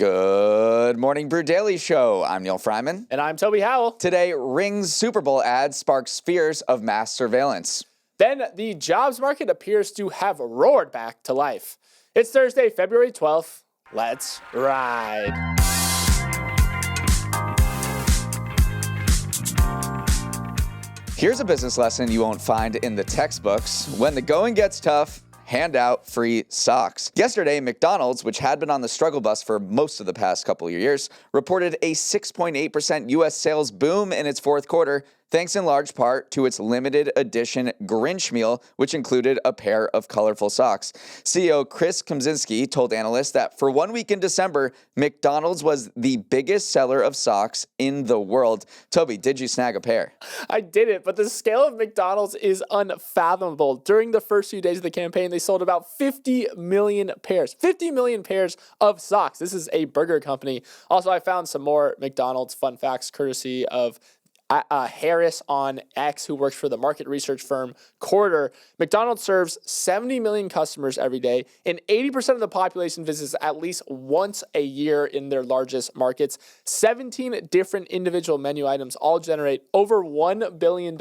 Good morning, Brew Daily show. I'm Neal Freyman. And I'm Toby Howell. Today, Ring's Super Bowl ad sparks fears of mass surveillance. Then the jobs market appears to have roared back to life. It's Thursday, February 12th. Let's ride. Here's a business lesson you won't find in the textbooks. When the going gets tough, hand out free socks. Yesterday, McDonald's, which had been on the struggle bus for most of the past couple of years, reported a 6.8% U.S. sales boom in its fourth quarter, thanks in large part to its limited edition Grinch meal, which included a pair of colorful socks. CEO Chris Kempczynski told analysts that for 1 week in December, McDonald's was the biggest seller of socks in the world. Toby, did you snag a pair? I didn't, but the scale of McDonald's is unfathomable. During the first few days of the campaign, they sold about 50 million pairs. 50 million pairs of socks. This is a burger company. Also, I found some more McDonald's fun facts courtesy of Harris on X, who works for the market research firm Quarter. McDonald's serves 70 million customers every day, and 80% of the population visits at least once a year in their largest markets. 17 different individual menu items all generate over $1 billion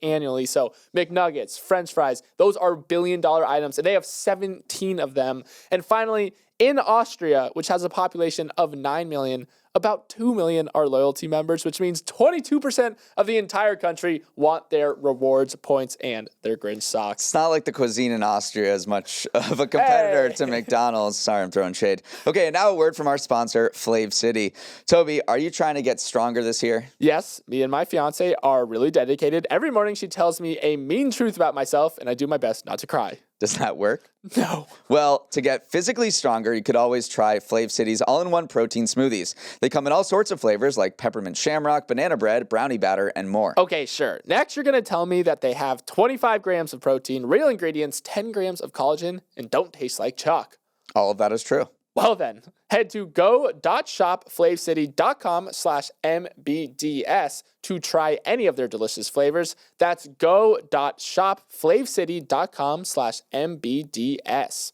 annually. So McNuggets, French fries, those are billion-dollar items, and they have 17 of them. And finally, in Austria, which has a population of 9 million, about 2 million are loyalty members, which means 22% of the entire country want their rewards points and their Grinch socks. It's not like the cuisine in Austria is much of a competitor to McDonald's. Sorry, I'm throwing shade. Okay, and now a word from our sponsor, Flav City. Toby, are you trying to get stronger this year? Yes, me and my fiance are really dedicated. Every morning she tells me a mean truth about myself, and I do my best not to cry. Does that work? No. Well, to get physically stronger, you could always try Flav City's all-in-one protein smoothies. They come in all sorts of flavors like peppermint shamrock, banana bread, brownie batter, and more. Okay, sure. Next, you're going to tell me that they have 25 grams of protein, real ingredients, 10 grams of collagen, and don't taste like chalk. All of that is true. Well then, head to go.shopflavcity.com/MBDS to try any of their delicious flavors. That's go.shopflavcity.com/MBDS.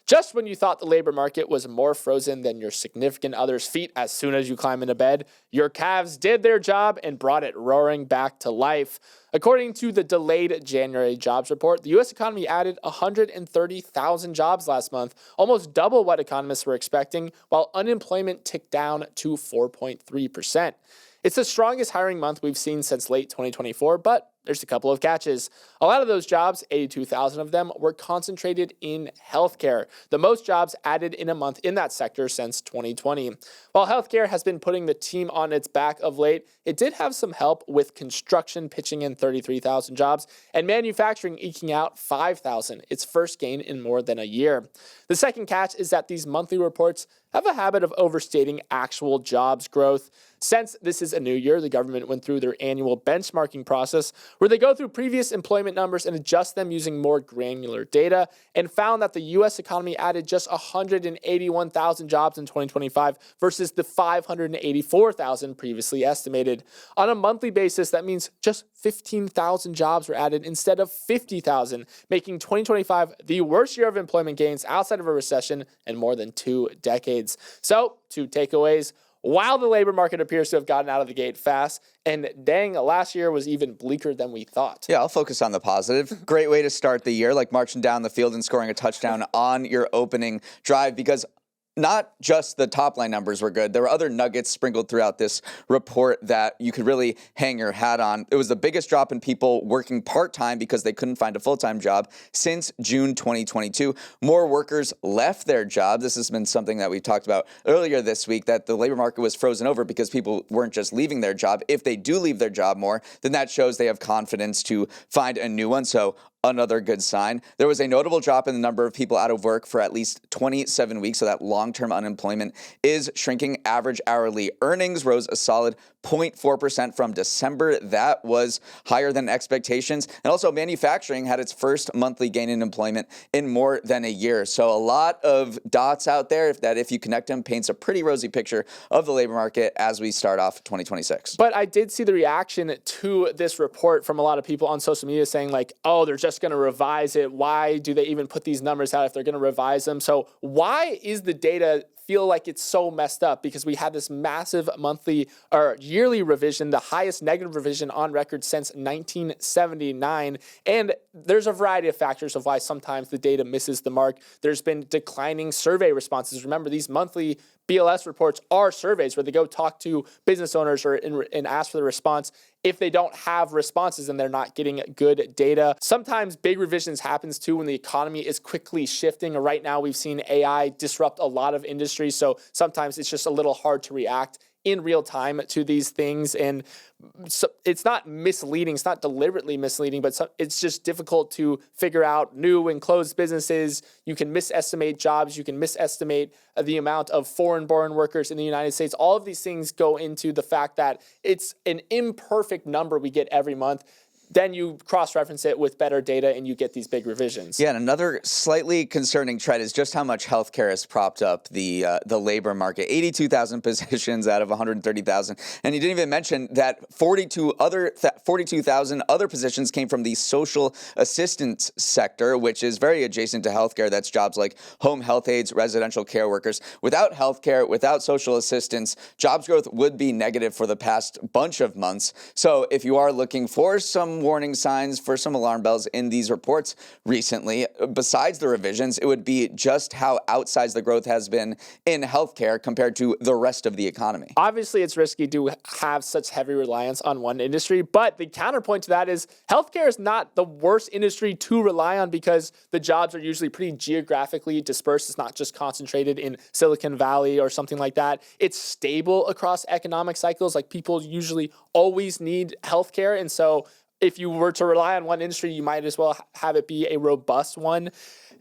Just when you thought the labor market was more frozen than your significant other's feet as soon as you climb into bed, your calves did their job and brought it roaring back to life. According to the delayed January jobs report, the U.S. economy added 130,000 jobs last month, almost double what economists were expecting, while unemployment ticked down to 4.3%. It's the strongest hiring month we've seen since late 2024, but there's a couple of catches. A lot of those jobs, 82,000 of them, were concentrated in healthcare, the most jobs added in a month in that sector since 2020. While healthcare has been putting the team on its back of late, it did have some help with construction pitching in 33,000 jobs and manufacturing eking out 5,000, its first gain in more than a year. The second catch is that these monthly reports have a habit of overstating actual jobs growth. Since this is a new year, the government went through their annual benchmarking process where they go through previous employment numbers and adjust them using more granular data, and found that the U.S. economy added just 181,000 jobs in 2025 versus the 584,000 previously estimated. On a monthly basis, that means just 15,000 jobs were added instead of 50,000, making 2025 the worst year of employment gains outside of a recession in more than 2 decades. So, 2 takeaways. While the labor market appears to have gotten out of the gate fast, and dang, last year was even bleaker than we thought. Yeah, I'll focus on the positive. Great way to start the year, like marching down the field and scoring a touchdown on your opening drive, because not just the top line numbers were good. There were other nuggets sprinkled throughout this report that you could really hang your hat on. It was the biggest drop in people working part-time because they couldn't find a full-time job since June 2022. More workers left their jobs. This has been something that we talked about earlier this week, that the labor market was frozen over because people weren't just leaving their job. If they do leave their job more, then that shows they have confidence to find a new one. So another good sign. There was a notable drop in the number of people out of work for at least 27 weeks, so that long-term unemployment is shrinking. Average hourly earnings rose a solid 0.4% from December. That was higher than expectations. And also manufacturing had its first monthly gain in employment in more than a year. So a lot of dots out there that if you connect them paints a pretty rosy picture of the labor market as we start off 2026. But I did see the reaction to this report from a lot of people on social media saying like, oh, they're just going to revise it. Why do they even put these numbers out if they're going to revise them? So why is the data feel like it's so messed up because we had this massive monthly or yearly revision, the highest negative revision on record since 1979. And there's a variety of factors of why sometimes the data misses the mark. There's been declining survey responses. Remember, these monthly BLS reports are surveys where they go talk to business owners and ask for the response. If they don't have responses and they're not getting good data. Sometimes big revisions happens too when the economy is quickly shifting. Right now we've seen AI disrupt a lot of industries, so sometimes it's just a little hard to react in real time to these things. And so it's not misleading, it's not deliberately misleading, but it's just difficult to figure out new and closed businesses. You can misestimate jobs, you can misestimate the amount of foreign-born workers in the United States. All of these things go into the fact that it's an imperfect number we get every month. Then you cross-reference it with better data and you get these big revisions. Yeah, and another slightly concerning trend is just how much healthcare has propped up the labor market. 82,000 positions out of 130,000. And you didn't even mention that 42,000 other positions came from the social assistance sector, which is very adjacent to healthcare. That's jobs like home health aides, residential care workers. Without healthcare, without social assistance, jobs growth would be negative for the past bunch of months. So if you are looking for some warning signs, for some alarm bells in these reports recently, besides the revisions, it would be just how outsized the growth has been in healthcare compared to the rest of the economy. Obviously, it's risky to have such heavy reliance on one industry, but the counterpoint to that is healthcare is not the worst industry to rely on because the jobs are usually pretty geographically dispersed. It's not just concentrated in Silicon Valley or something like that. It's stable across economic cycles. Like, people usually always need healthcare, and so if you were to rely on one industry, you might as well have it be a robust one.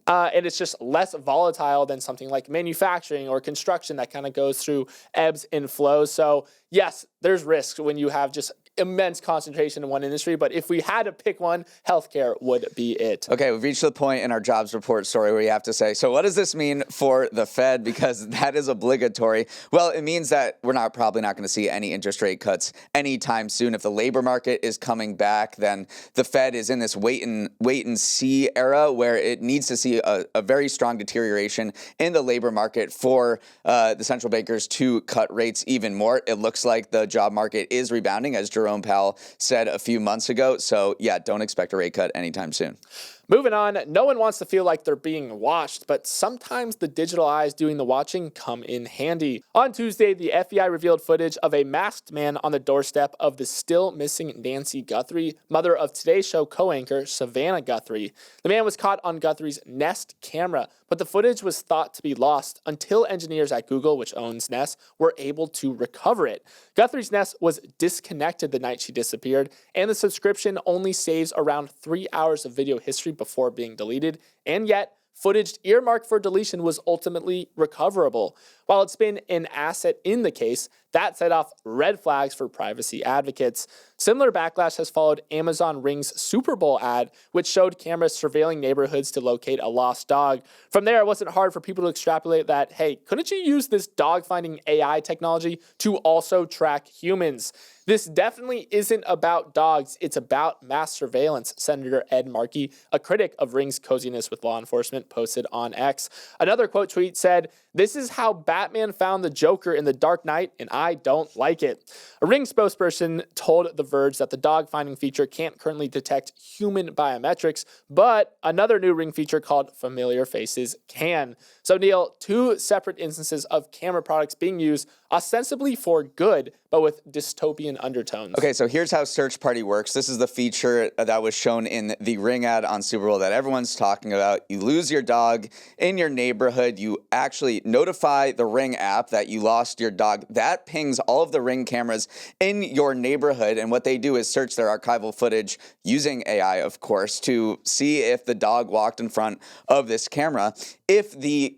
And it's just less volatile than something like manufacturing or construction that kind of goes through ebbs and flows. So yes, there's risks when you have just immense concentration in one industry, but if we had to pick one, healthcare would be it. Okay, we've reached the point in our jobs report story where you have to say, so what does this mean for the Fed? Because that is obligatory. Well, it means that we're probably not going to see any interest rate cuts anytime soon. If the labor market is coming back, then the Fed is in this wait and see era where it needs to see a very strong deterioration in the labor market for the central bankers to cut rates even more. It looks like the job market is rebounding, as Jerome Powell said a few months ago. So yeah, don't expect a rate cut anytime soon. Moving on, no one wants to feel like they're being watched, but sometimes the digital eyes doing the watching come in handy. On Tuesday, the FBI revealed footage of a masked man on the doorstep of the still missing Nancy Guthrie, mother of Today's Show co-anchor Savannah Guthrie. The man was caught on Guthrie's Nest camera, but the footage was thought to be lost until engineers at Google, which owns Nest, were able to recover it. Guthrie's Nest was disconnected the night she disappeared, and the subscription only saves around 3 hours of video history before being deleted, and yet footage earmarked for deletion was ultimately recoverable. While it's been an asset in the case, that set off red flags for privacy advocates. Similar backlash has followed Amazon Ring's Super Bowl ad, which showed cameras surveilling neighborhoods to locate a lost dog. From there, it wasn't hard for people to extrapolate that, hey, couldn't you use this dog-finding AI technology to also track humans? This definitely isn't about dogs, it's about mass surveillance, Senator Ed Markey, a critic of Ring's coziness with law enforcement, posted on X. Another quote tweet said, "This is how Batman found the Joker in The Dark Knight, and I don't like it." A Ring spokesperson told The Verge that the dog finding feature can't currently detect human biometrics, but another new Ring feature called Familiar Faces can. So Neal, two separate instances of camera products being used ostensibly for good, but with dystopian undertones. Okay, so here's how Search Party works. This is the feature that was shown in the Ring ad on Super Bowl that everyone's talking about. You lose your dog in your neighborhood. You actually notify the Ring app that you lost your dog. That pings all of the Ring cameras in your neighborhood, and what they do is search their archival footage using AI, of course, to see if the dog walked in front of this camera. If a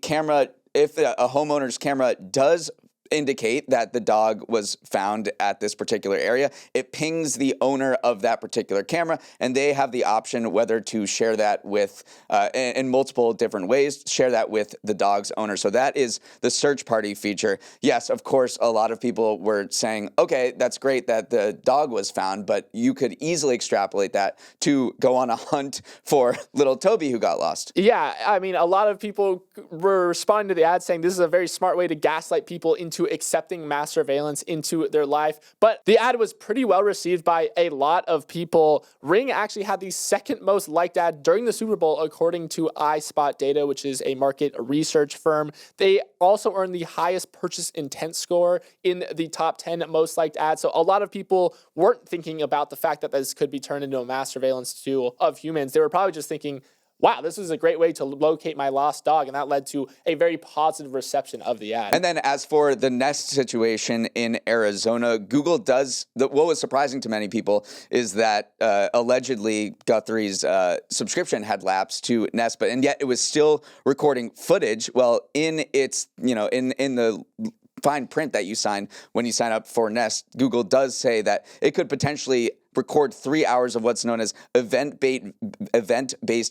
homeowner's camera does indicate that the dog was found at this particular area. It pings the owner of that particular camera, and they have the option whether to share that with, in multiple different ways, share that with the dog's owner. So that is the search party feature. Yes, of course, a lot of people were saying, okay, that's great that the dog was found, but you could easily extrapolate that to go on a hunt for little Toby who got lost. Yeah, I mean, a lot of people were responding to the ad saying this is a very smart way to gaslight people into accepting mass surveillance into their life. But the ad was pretty well received by a lot of people. Ring actually had the second most liked ad during the Super Bowl, according to iSpot Data, which is a market research firm. They also earned the highest purchase intent score in the top 10 most liked ads. So a lot of people weren't thinking about the fact that this could be turned into a mass surveillance tool of humans. They were probably just thinking, wow, this is a great way to locate my lost dog. And that led to a very positive reception of the ad. And then as for the Nest situation in Arizona, Google does, what was surprising to many people is that allegedly Guthrie's subscription had lapsed to Nest, and yet it was still recording footage. Well, in its, in the fine print that you sign when you sign up for Nest, Google does say that it could potentially record 3 hours of what's known as event-based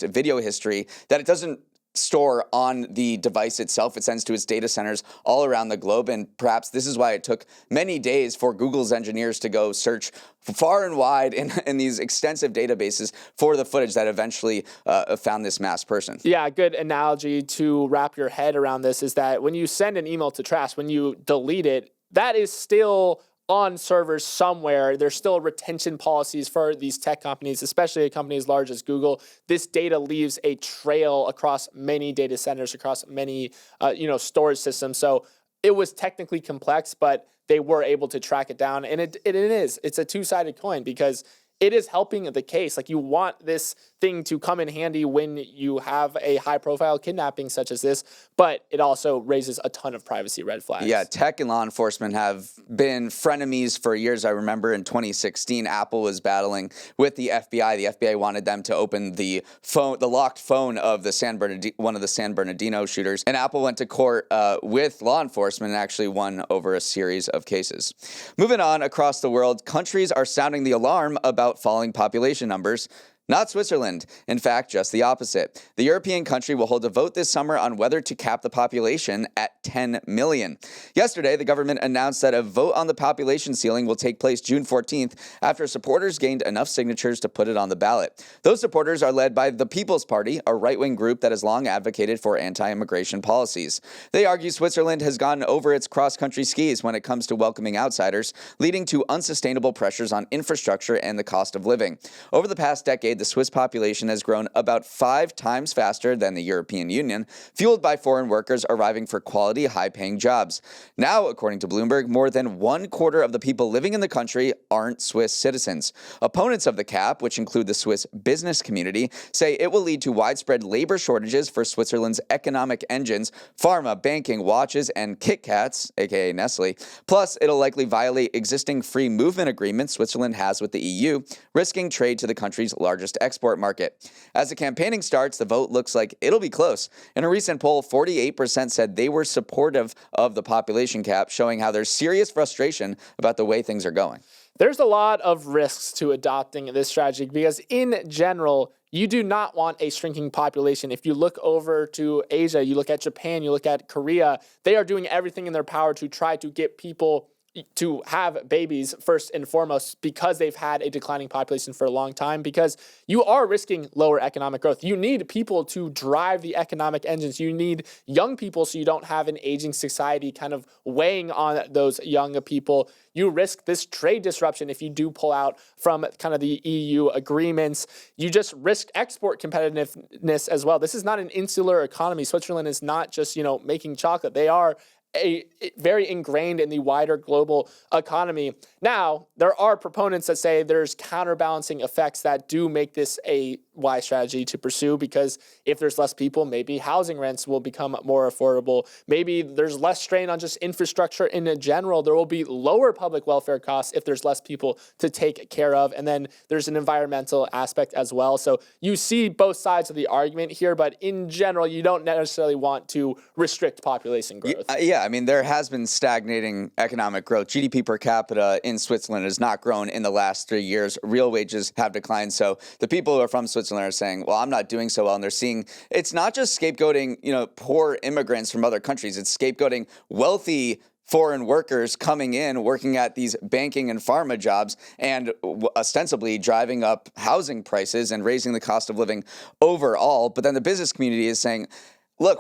video history that it doesn't store on the device itself. It sends to its data centers all around the globe, and perhaps this is why it took many days for Google's engineers to go search far and wide in these extensive databases for the footage that eventually found this masked person. Yeah, a good analogy to wrap your head around this is that when you send an email to trash, when you delete it, that is still on servers somewhere. There's still retention policies for these tech companies, especially a company as large as Google. This data leaves a trail across many data centers, across many storage systems. So it was technically complex, but they were able to track it down. And it's a two-sided coin because it is helping the case. Like, you want this thing to come in handy when you have a high-profile kidnapping such as this, but it also raises a ton of privacy red flags. Yeah, tech and law enforcement have been frenemies for years. I remember in 2016, Apple was battling with the FBI. The FBI wanted them to open the locked phone of the one of the San Bernardino shooters, and Apple went to court with law enforcement and actually won over a series of cases. Moving on across the world, countries are sounding the alarm about falling population numbers. Not Switzerland. In fact, just the opposite. The European country will hold a vote this summer on whether to cap the population at 10 million. Yesterday, the government announced that a vote on the population ceiling will take place June 14th after supporters gained enough signatures to put it on the ballot. Those supporters are led by the People's Party, a right-wing group that has long advocated for anti-immigration policies. They argue Switzerland has gone over its cross-country skis when it comes to welcoming outsiders, leading to unsustainable pressures on infrastructure and the cost of living. Over the past decade, the Swiss population has grown about 5 times faster than the European Union, fueled by foreign workers arriving for quality, high-paying jobs. Now, according to Bloomberg, more than 1/4 of the people living in the country aren't Swiss citizens. Opponents of the cap, which include the Swiss business community, say it will lead to widespread labor shortages for Switzerland's economic engines, pharma, banking, watches, and Kit Kats, aka Nestle. Plus, it'll likely violate existing free movement agreements Switzerland has with the EU, risking trade to the country's largest export market. As the campaigning starts, the vote looks like it'll be close. In a recent poll, 48% said they were supportive of the population cap, showing how there's serious frustration about the way things are going. There's a lot of risks to adopting this strategy because in general, you do not want a shrinking population. If you look over to Asia, you look at Japan, you look at Korea, they are doing everything in their power to try to get people to have babies first and foremost because they've had a declining population for a long time, because you are risking lower economic growth. You need people to drive the economic engines. You need young people so you don't have an aging society kind of weighing on those young people. You risk this trade disruption if you do pull out from kind of the EU agreements. You just risk export competitiveness as well. This is not an insular economy. Switzerland is not just, making chocolate. They are very ingrained in the wider global economy. Now, there are proponents that say there's counterbalancing effects that do make this a wise strategy to pursue, because if there's less people, maybe housing rents will become more affordable. Maybe there's less strain on just infrastructure in general. There will be lower public welfare costs if there's less people to take care of. And then there's an environmental aspect as well. So you see both sides of the argument here, but in general, you don't necessarily want to restrict population growth. Yeah, Yeah, I mean, there has been stagnating economic growth. GDP per capita in Switzerland has not grown in the last 3 years. Real wages have declined. So the people who are from Switzerland are saying, well, I'm not doing so well. And they're seeing it's not just scapegoating, poor immigrants from other countries. It's scapegoating wealthy foreign workers coming in, working at these banking and pharma jobs, and ostensibly driving up housing prices and raising the cost of living overall. But then the business community is saying, look,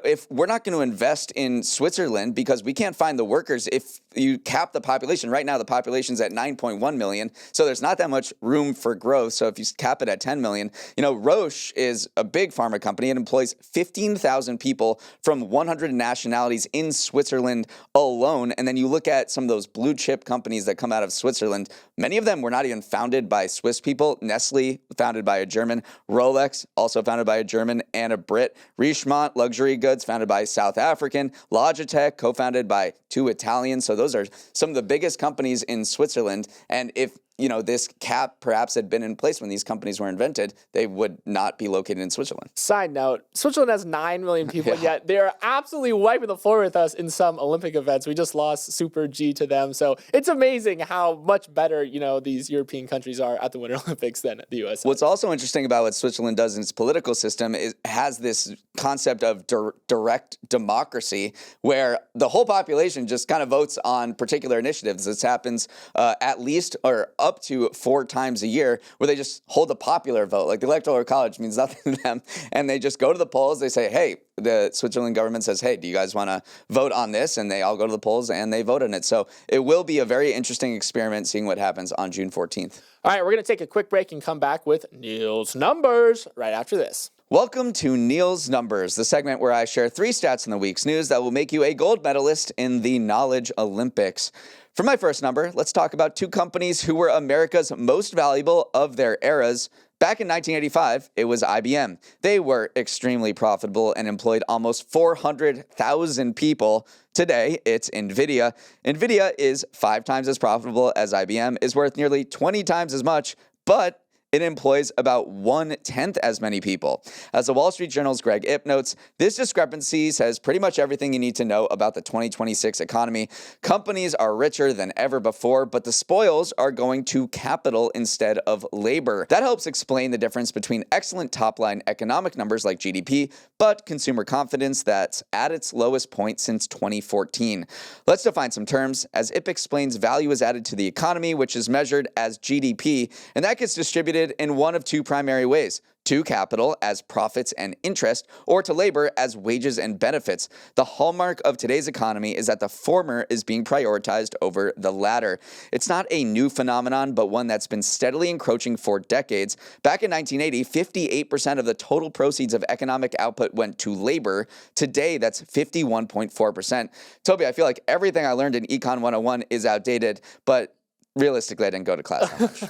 if we're not going to invest in Switzerland because we can't find the workers. If you cap the population, right now the population's at 9.1 million, so there's not that much room for growth. So if you cap it at 10 million, Roche is a big pharma company. It employs 15,000 people from 100 nationalities in Switzerland alone. And then you look at some of those blue chip companies that come out of Switzerland. Many of them were not even founded by Swiss people. Nestle, founded by a German. Rolex, also founded by a German and a Brit. Richemont, luxury goods, founded by South African. Logitech, co-founded by 2 Italians. So those are some of the biggest companies in Switzerland. And if this cap perhaps had been in place when these companies were invented, they would not be located in Switzerland. Side note, Switzerland has 9 million people, yet they're absolutely wiping the floor with us in some Olympic events. We just lost Super G to them. So it's amazing how much better, these European countries are at the Winter Olympics than the U.S. What's also interesting about what Switzerland does in its political system is has this concept of direct democracy, where the whole population just kind of votes on particular initiatives. This happens at least or up to 4 times a year, where they just hold a popular vote. Like the Electoral College means nothing to them, and they just go to the polls. They say, hey, the Switzerland government says, hey, do you guys want to vote on this? And they all go to the polls and they vote on it. So it will be a very interesting experiment seeing what happens on June 14th. All right, we're going to take a quick break and come back with Neal's Numbers right after this. Welcome to Neal's Numbers, the segment where I share 3 stats in the week's news that will make you a gold medalist in the Knowledge Olympics. For my first number, let's talk about 2 companies who were America's most valuable of their eras. Back in 1985, it was IBM. They were extremely profitable and employed almost 400,000 people. Today, it's NVIDIA. NVIDIA is 5 times as profitable as IBM, is worth nearly 20 times as much, but it employs about 1/10 as many people. As the Wall Street Journal's Greg Ip notes, this discrepancy says pretty much everything you need to know about the 2026 economy. Companies are richer than ever before, but the spoils are going to capital instead of labor. That helps explain the difference between excellent top-line economic numbers like GDP, but consumer confidence that's at its lowest point since 2014. Let's define some terms. As Ip explains, value is added to the economy, which is measured as GDP, and that gets distributed in one of 2 primary ways: to capital as profits and interest, or to labor as wages and benefits. The hallmark of today's economy is that the former is being prioritized over the latter. It's not a new phenomenon, but one that's been steadily encroaching for decades. Back in 1980, 58% of the total proceeds of economic output went to labor. Today, that's 51.4%. Toby, I feel like everything I learned in Econ 101 is outdated, but realistically, I didn't go to class that much.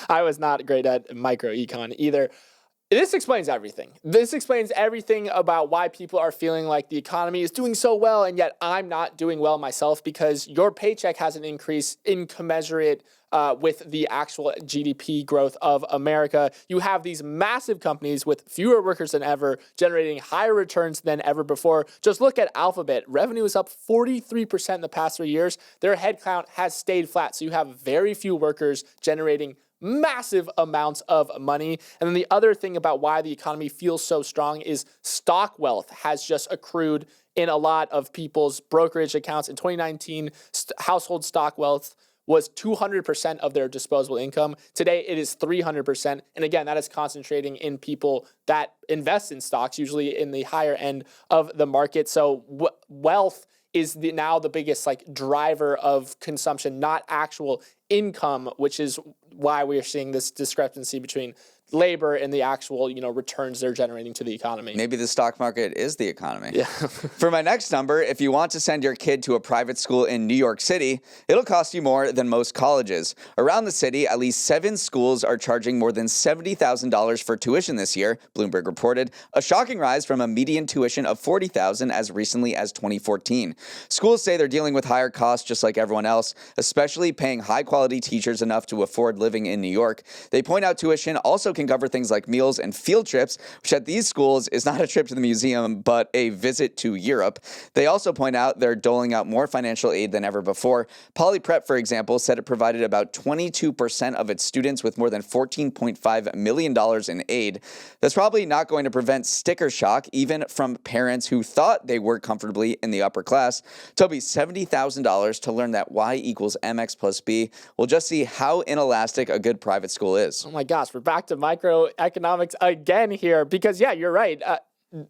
I was not great at micro econ either. This explains everything. This explains everything about why people are feeling like the economy is doing so well, and yet I'm not doing well myself, because your paycheck hasn't increased in commensurate with the actual GDP growth of America. You have these massive companies with fewer workers than ever, generating higher returns than ever before. Just look at Alphabet. Revenue is up 43% in the past 3 years. Their headcount has stayed flat, so you have very few workers generating massive amounts of money. And then the other thing about why the economy feels so strong is stock wealth has just accrued in a lot of people's brokerage accounts. In 2019, household stock wealth was 200% of their disposable income. Today, it is 300%. And again, that is concentrating in people that invest in stocks, usually in the higher end of the market. So wealth is now the biggest driver of consumption, not actual income, which is why we are seeing this discrepancy between labor and the actual, returns they're generating to the economy. Maybe the stock market is the economy. Yeah. For my next number, if you want to send your kid to a private school in New York City, it'll cost you more than most colleges. Around the city, at least 7 schools are charging more than $70,000 for tuition this year, Bloomberg reported, a shocking rise from a median tuition of $40,000 as recently as 2014. Schools say they're dealing with higher costs just like everyone else, especially paying high-quality teachers enough to afford living in New York. They point out tuition also can cover things like meals and field trips, which at these schools is not a trip to the museum, but a visit to Europe. They also point out they're doling out more financial aid than ever before. Poly Prep, for example, said it provided about 22% of its students with more than $14.5 million in aid. That's probably not going to prevent sticker shock, even from parents who thought they worked comfortably in the upper class. Toby, $70,000 to learn that Y equals MX plus B. We'll just see how inelastic a good private school is. Oh my gosh, we're back to microeconomics again here because, yeah, you're right.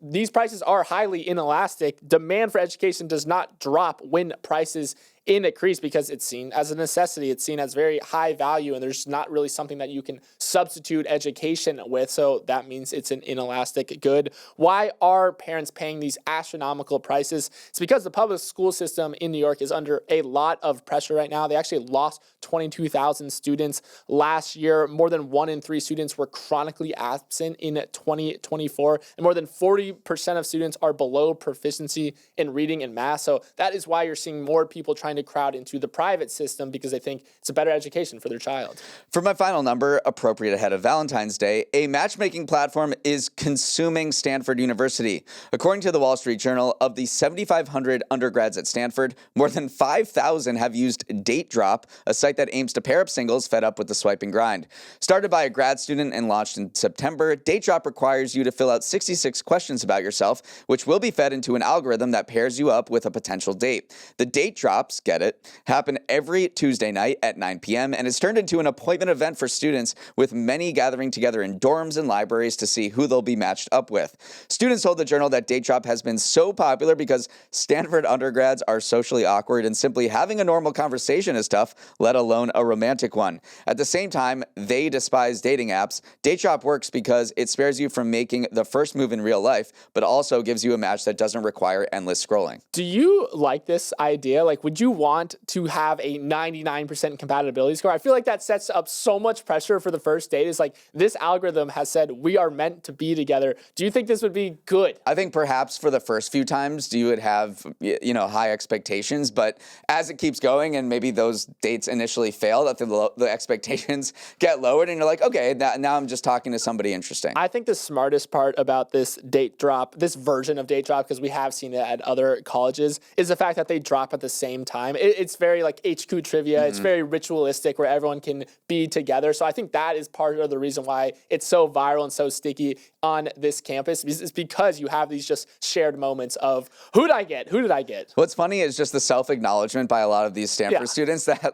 These prices are highly inelastic. Demand for education does not drop when prices increase because it's seen as a necessity. It's seen as very high value, and there's not really something that you can substitute education with. So that means it's an inelastic good. Why are parents paying these astronomical prices? It's because the public school system in New York is under a lot of pressure right now. They actually lost 22,000 students last year. More than 1 in 3 students were chronically absent in 2024, and more than 40% of students are below proficiency in reading and math. So that is why you're seeing more people trying to crowd into the private system because they think it's a better education for their child. For my final number, appropriate ahead of Valentine's Day, a matchmaking platform is consuming Stanford University. According to the Wall Street Journal, of the 7,500 undergrads at Stanford, more than 5,000 have used Date Drop, a site that aims to pair up singles fed up with the swipe and grind. Started by a grad student and launched in September, Date Drop requires you to fill out 66 questions about yourself, which will be fed into an algorithm that pairs you up with a potential date. The Date Drops, get it, happen every Tuesday night at 9 p.m. and it's turned into an appointment event for students, with many gathering together in dorms and libraries to see who they'll be matched up with. Students told the Journal that Date Drop has been so popular because Stanford undergrads are socially awkward and simply having a normal conversation is tough, let alone a romantic one. At the same time, they despise dating apps. Date Drop works because it spares you from making the first move in real life, but also gives you a match that doesn't require endless scrolling. Do you like this idea? Like, would you want to have a 99% compatibility score? I feel like that sets up so much pressure for the first date. It's like this algorithm has said we are meant to be together. Do you think this would be good? I think perhaps for the first few times you would have, high expectations, but as it keeps going and maybe those dates initially fail, that the expectations get lowered and you're like, okay, now I'm just talking to somebody interesting. I think the smartest part about this Date Drop, this version of Date Drop, because we have seen it at other colleges, is the fact that they drop at the same time. It's very like HQ trivia. Mm-hmm. It's very ritualistic where everyone can be together. So I think that is part of the reason why it's so viral and so sticky on this campus. It's because you have these just shared moments of who did I get? Who did I get? What's funny is just the self-acknowledgement by a lot of these Stanford students that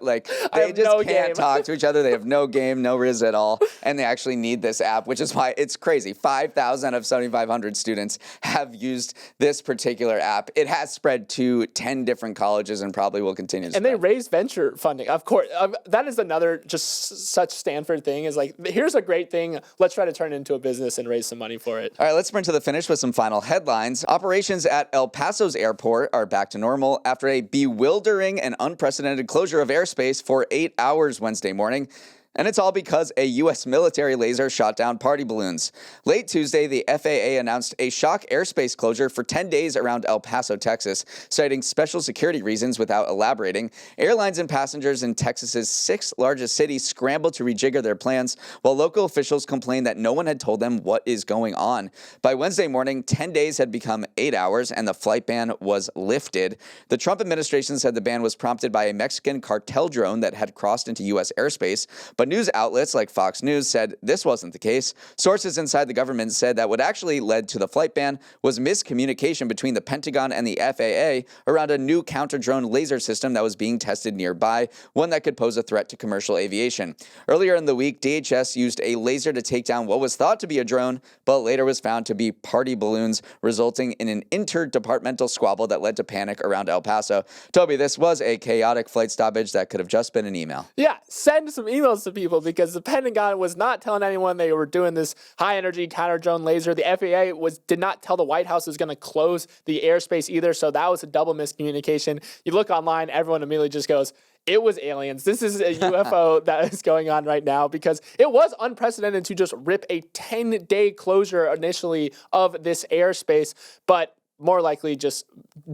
they just can't talk to each other. They have no game, no riz at all, and they actually need this app, which is why it's crazy. 5,000 of 7,500 students have used this particular app. It has spread to 10 different colleges and probably will continue to spread. And they raise venture funding. Of course, that is another just such Stanford thing is like, here's a great thing. Let's try to turn it into a business and raise some money for it. All right, let's sprint to the finish with some final headlines. Operations at El Paso's airport are back to normal after a bewildering and unprecedented closure of airspace for 8 hours Wednesday morning. And it's all because a U.S. military laser shot down party balloons. Late Tuesday, the FAA announced a shock airspace closure for 10 days around El Paso, Texas, citing special security reasons without elaborating. Airlines and passengers in Texas's 6th largest city scrambled to rejigger their plans, while local officials complained that no one had told them what is going on. By Wednesday morning, 10 days had become 8 hours, and the flight ban was lifted. The Trump administration said the ban was prompted by a Mexican cartel drone that had crossed into U.S. airspace, but news outlets like Fox News said this wasn't the case. Sources inside the government said that what actually led to the flight ban was miscommunication between the Pentagon and the FAA around a new counter-drone laser system that was being tested nearby, one that could pose a threat to commercial aviation. Earlier in the week, DHS used a laser to take down what was thought to be a drone, but later was found to be party balloons, resulting in an interdepartmental squabble that led to panic around El Paso. Toby, this was a chaotic flight stoppage that could have just been an email. Yeah, send some emails to people because the Pentagon was not telling anyone they were doing this high-energy counter-drone laser. The FAA did not tell the White House it was going to close the airspace either, so that was a double miscommunication. You look online, everyone immediately just goes, it was aliens. This is a UFO that is going on right now because it was unprecedented to just rip a 10-day closure initially of this airspace, but more likely just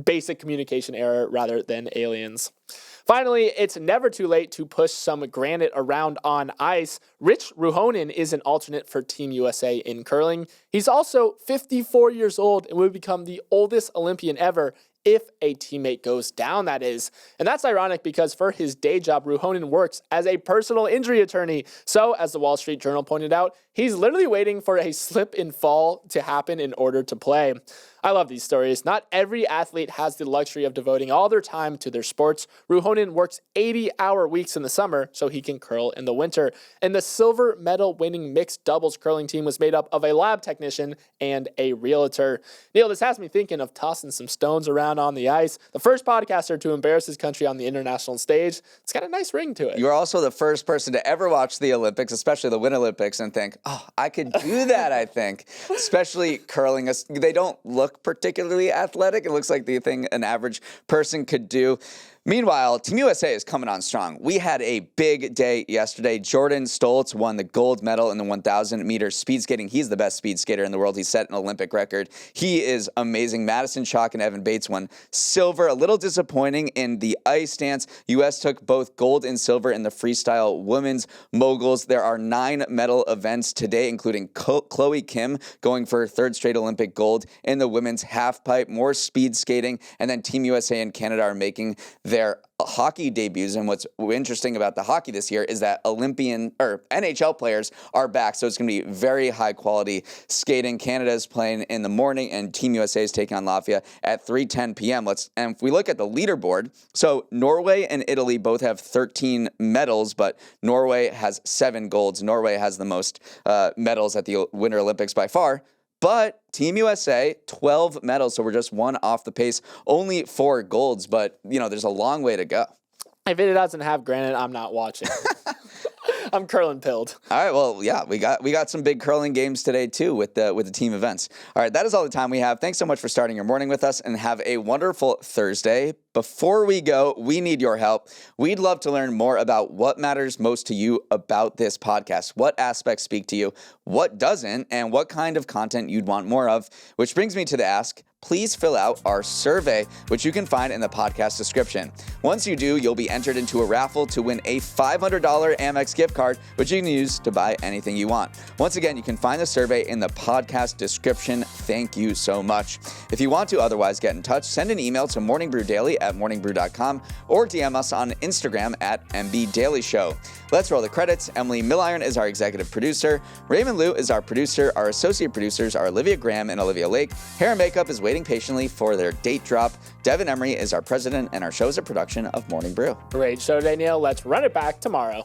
basic communication error rather than aliens. Finally, it's never too late to push some granite around on ice. Rich Ruhonen is an alternate for Team USA in curling. He's also 54 years old and will become the oldest Olympian ever if a teammate goes down, that is. And that's ironic because for his day job, Ruhonen works as a personal injury attorney. So, as the Wall Street Journal pointed out, he's literally waiting for a slip and fall to happen in order to play. I love these stories. Not every athlete has the luxury of devoting all their time to their sports. Ruhonen works 80-hour weeks in the summer so he can curl in the winter. And the silver medal winning mixed doubles curling team was made up of a lab technician and a realtor. Neal, this has me thinking of tossing some stones around on the ice. The first podcaster to embarrass his country on the international stage. It's got a nice ring to it. You're also the first person to ever watch the Olympics, especially the Winter Olympics, and think, oh, I could do that, I think. Especially curling. They don't look particularly athletic. It looks like the thing an average person could do. Meanwhile, Team USA is coming on strong. We had a big day yesterday. Jordan Stoltz won the gold medal in the 1,000-meter speed skating. He's the best speed skater in the world. He set an Olympic record. He is amazing. Madison Chalk and Evan Bates won silver. A little disappointing in the ice dance. U.S. took both gold and silver in the freestyle women's moguls. There are 9 medal events today, including Chloe Kim going for her 3rd straight Olympic gold in the women's halfpipe. More speed skating, and then Team USA and Canada are making their hockey debuts. And what's interesting about the hockey this year is that Olympian or NHL players are back, so it's going to be very high quality skating. Canada is playing in the morning, and Team USA is taking on Latvia at 3:10 p.m. And if we look at the leaderboard, so Norway and Italy both have 13 medals, but Norway has 7 golds. Norway has the most medals at the Winter Olympics by far. But Team USA, 12 medals, so we're just one off the pace. Only 4 golds, but, there's a long way to go. If it doesn't have granite, I'm not watching. I'm curling pilled. All right, well, yeah, we got some big curling games today, too, with the team events. All right, that is all the time we have. Thanks so much for starting your morning with us, and have a wonderful Thursday. Before we go, we need your help. We'd love to learn more about what matters most to you about this podcast. What aspects speak to you, what doesn't, and what kind of content you'd want more of. Which brings me to the ask. Please fill out our survey, which you can find in the podcast description. Once you do, you'll be entered into a raffle to win a $500 Amex gift card, which you can use to buy anything you want. Once again, you can find the survey in the podcast description. Thank you so much. If you want to otherwise get in touch, send an email to morningbrew@morningbrew.com or DM us on Instagram at MBDailyShow. Let's roll the credits. Emily Milliron is our executive producer. Raymond Liu is our producer. Our associate producers are Olivia Graham and Olivia Lake. Hair and Makeup is waiting patiently for their date drop. Devin Emery is our president, and our show is a production of Morning Brew. Great show today, Neal. Let's run it back tomorrow.